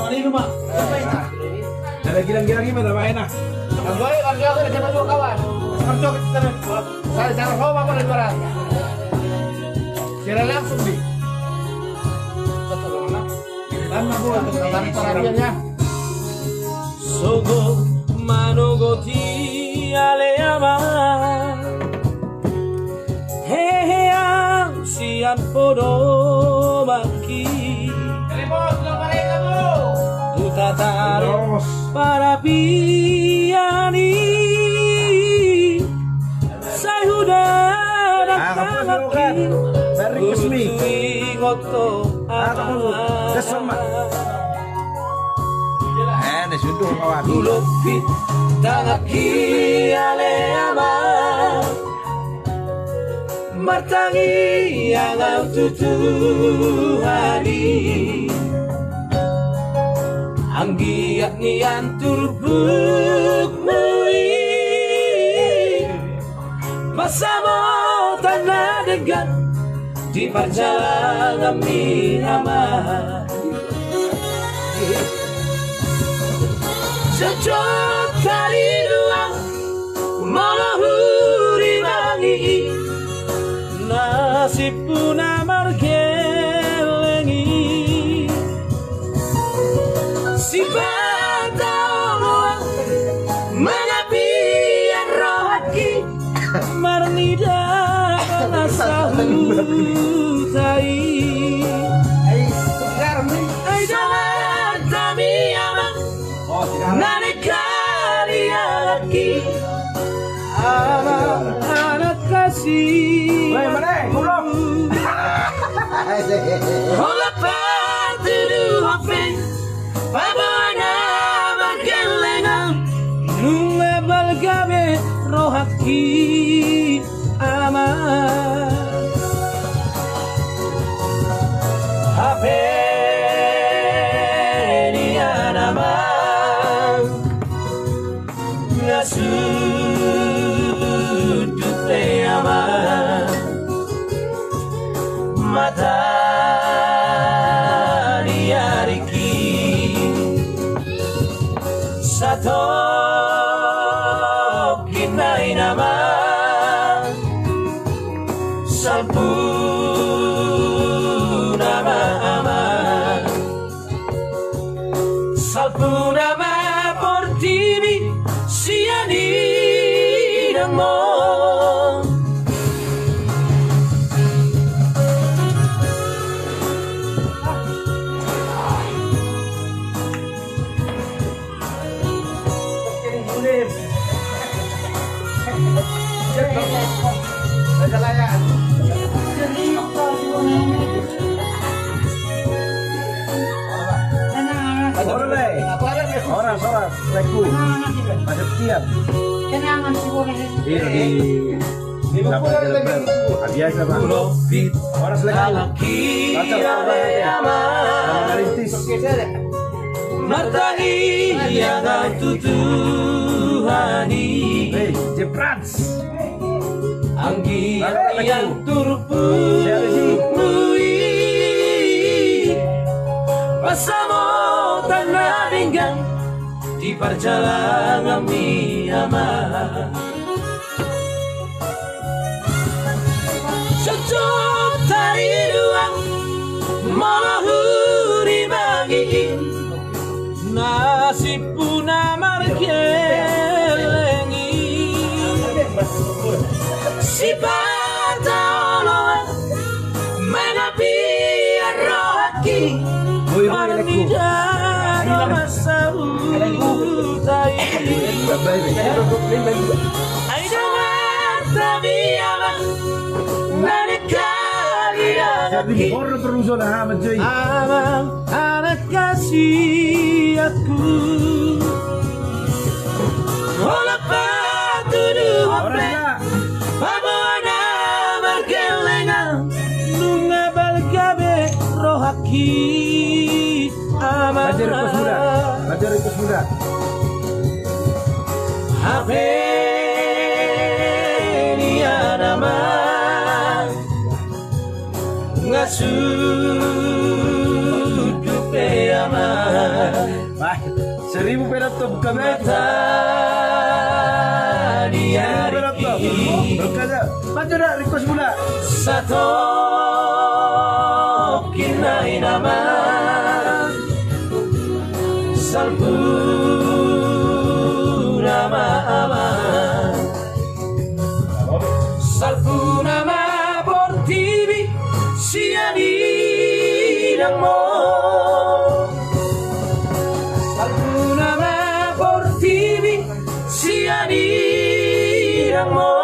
Ini rumah. Ada gilang-gilang gimana Pak enak? Gue kerja ke depan dua kawan. Kerja kita saya cara home apa dari barat. Kira langsung di. Satu mana? Dan aku tentang terakhirnya. Sogo manogoti aleyama. Heheang sian podo maki. Tutataro para piani. Saya sudah datang lagi. Kutui ngoto Kesema. Sudah kawan. Lupi tangaki aleyama. Martangi yang tutuhani. Anggiak nian turbuk mui. Bersama tanah degan di perjalanan aman. Cocok kali dua malahuri bangi. Nasib pun amar kelengi. Si batauan menapian rohaki. Marnida nasahutai. Ay jangan kami aman. Nani kali lagi. Anak kasih. Hola patu hafin. Babana bergelengan. Nunga balgabe rohaki aman. Hafin aman. Sudut aman. Mata diariki satu kinai nama salpu nama aman salpu nama portivi siani namo. Orang leku masih siap. Kenangan sih boleh. Di biasa Pak. Orang leku. Martahi yang tutuhani. Jeprats. Anggi yang turpu mui. Bersama tanah pinggang di perjalanan aman. Cocok dari dua malahuri bagi. Nasib pun amar kelengi. Si patoloan menapian rohaki. Marnida masahutai. Ay jangan tapi aman. Nani kali lagi. Orang berusaha amat cuy. Abang anak kasih aku. Olah patu duhape. Babona bergelengan. Nunga balgabe rohaki aman. Belajar itu muda. Hape ni nama ngasuh dupe aman. 1000 perak kami. Dia Berkaza, baca dah request mula. Satu kinai nama salpu nama aman salpu nama portibi siani dan mo salpu nama portibi siani dan mo